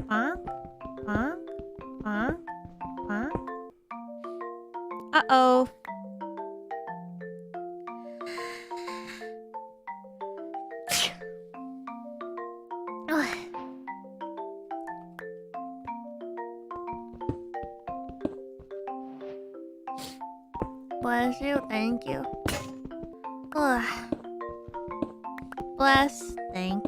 Bonk, bonk, bonk, bonk. Uh-oh. Bless you, thank you. Bless, thank.